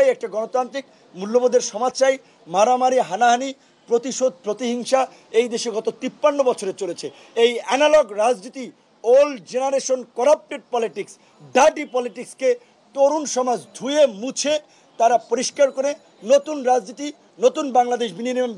চাই, একটা গণতান্ত্রিক মূল্যবোধের সমাজ চাই। মারামারি, হানাহানি, প্রতিশোধ, প্রতিহিংসা এই দেশে গত 53 বছরে চলেছে। এই অ্যানালগ রাজনীতি, old generation corrupted politics, dirty পলিটিক্সকে তরুণ সমাজ ধুয়ে মুছে তারা পরিষ্কার করে নতুন রাজনীতি, নতুন বাংলাদেশ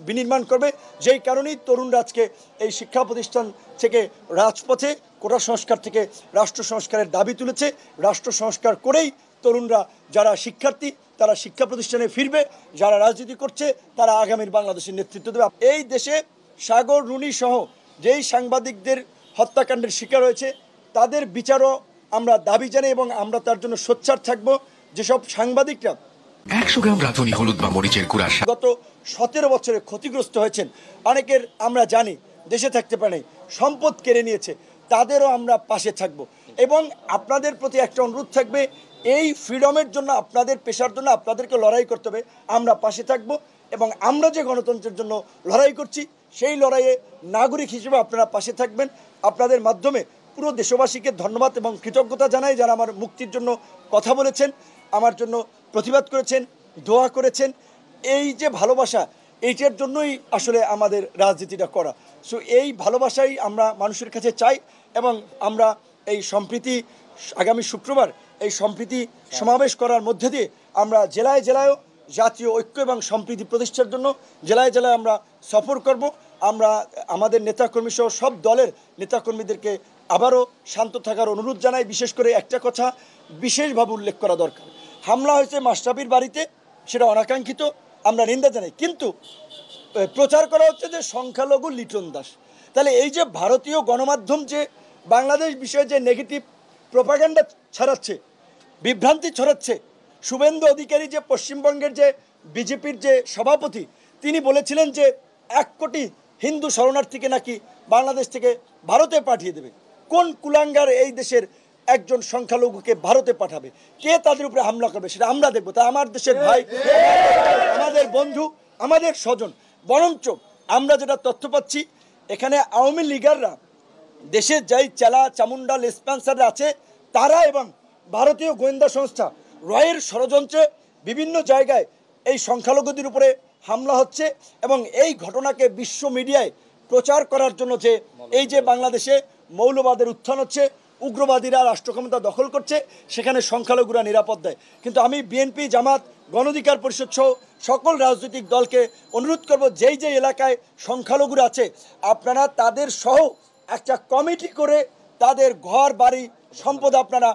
বিনির্মাণ করবে। যেই কারণেই তরুণরা আজকে এই শিক্ষা প্রতিষ্ঠান থেকে রাজপথে কোটা সংস্কার থেকে রাষ্ট্র সংস্কারের দাবি তুলেছে। রাষ্ট্র সংস্কার করেই তরুণরা, যারা শিক্ষার্থী তারা শিক্ষা প্রতিষ্ঠানে ফিরবে, যারা রাজনীতি করছে তারা আগামীর বাংলাদেশের নেতৃত্ব দেবে। এই দেশে সাগর রুনি সহ যেই সাংবাদিকদের হত্যাকাণ্ডের শিকার হয়েছে তাদের বিচারও আমরা দাবি জানাই এবং আমরা তার জন্য সোচ্চার থাকব। যেসব সাংবাদিকরা 100 গ্রাম রাঁধুনি হলুদ বা মরিচের গুঁড়া গত 17 বছরে ক্ষতিগ্রস্ত হয়েছেন, অনেকের আমরা জানি দেশে থাকতে পারে, সম্পদ কেড়ে নিয়েছে, তাদেরও আমরা পাশে থাকব। এবং আপনাদের প্রতি একটা অনুরোধ থাকবে, এই ফ্রিডমের জন্য, আপনাদের পেশার জন্য আপনাদেরকে লড়াই করতে হবে, আমরা পাশে থাকব। এবং আমরা যে গণতন্ত্রের জন্য লড়াই করছি সেই লড়াইয়ে নাগরিক হিসেবে আপনারা পাশে থাকবেন। আপনাদের মাধ্যমে পুরো দেশবাসীকে ধন্যবাদ এবং কৃতজ্ঞতা জানাই, যারা আমার মুক্তির জন্য কথা বলেছেন, আমার জন্য প্রতিবাদ করেছেন, দোয়া করেছেন। এই যে ভালোবাসা, এইটার জন্যই আসলে আমাদের রাজনীতিটা করা। সো এই ভালোবাসাই আমরা মানুষের কাছে চাই এবং আমরা এই সম্প্রীতি, আগামী শুক্রবার এই সম্প্রীতি সমাবেশ করার মধ্যে দিয়ে আমরা জেলায় জেলায়ও জাতীয় ঐক্য এবং সম্প্রীতি প্রতিষ্ঠার জন্য জেলায় জেলায় আমরা সফর করব। আমরা আমাদের নেতাকর্মী সহ সব দলের নেতাকর্মীদেরকে আবারও শান্ত থাকার অনুরোধ জানাই। বিশেষ করে একটা কথা বিশেষভাবে উল্লেখ করা দরকার, হামলা হয়েছে মাশরাফির বাড়িতে, সেটা অনাকাঙ্ক্ষিত, আমরা নিন্দা জানাই। কিন্তু প্রচার করা হচ্ছে যে সংখ্যালঘু লিটন দাস। তাহলে এই যে ভারতীয় গণমাধ্যম যে বাংলাদেশ বিষয়ে যে নেগেটিভ প্রোপাগান্ডা ছড়াচ্ছে, বিভ্রান্তি ছড়াচ্ছে, শুভেন্দু অধিকারী যে পশ্চিমবঙ্গের যে বিজেপির যে সভাপতি, তিনি বলেছিলেন যে 1 কোটি হিন্দু শরণার্থীকে নাকি বাংলাদেশ থেকে ভারতে পাঠিয়ে দেবে। কোন কুলাঙ্গার এই দেশের একজন সংখ্যালঘুকে ভারতে পাঠাবে? কে তাদের উপরে হামলা করবে সেটা আমরা দেখবো। তা আমার দেশের ভাই, আমাদের বন্ধু, আমাদের স্বজন। বরঞ্চ আমরা যেটা তথ্য পাচ্ছি, এখানে আওয়ামী লীগাররা, দেশের যাই চেলা চামুন্ডা লেসপেন্সাররা আছে, তারা এবং ভারতীয় গোয়েন্দা সংস্থা রয়ের ষড়যন্ত্রে বিভিন্ন জায়গায় এই সংখ্যালঘুদের উপরে হামলা হচ্ছে এবং এই ঘটনাকে বিশ্ব মিডিয়ায় প্রচার করার জন্য যে এই যে বাংলাদেশে মৌলবাদের উত্থান হচ্ছে, উগ্রবাদীরা রাষ্ট্র ক্ষমতা দখল করছে, সেখানে সংখ্যালঘুরা নিরাপদ দেয়। কিন্তু আমি বিএনপি, জামাত, গণ অধিকার পরিষদ সহ সকল রাজনৈতিক দলকে অনুরোধ করব, যেই যে এলাকায় সংখ্যালঘুরা আছে আপনারা তাদের সহ একটা কমিটি করে তাদের ঘর বাড়ি সম্পদ আপনারা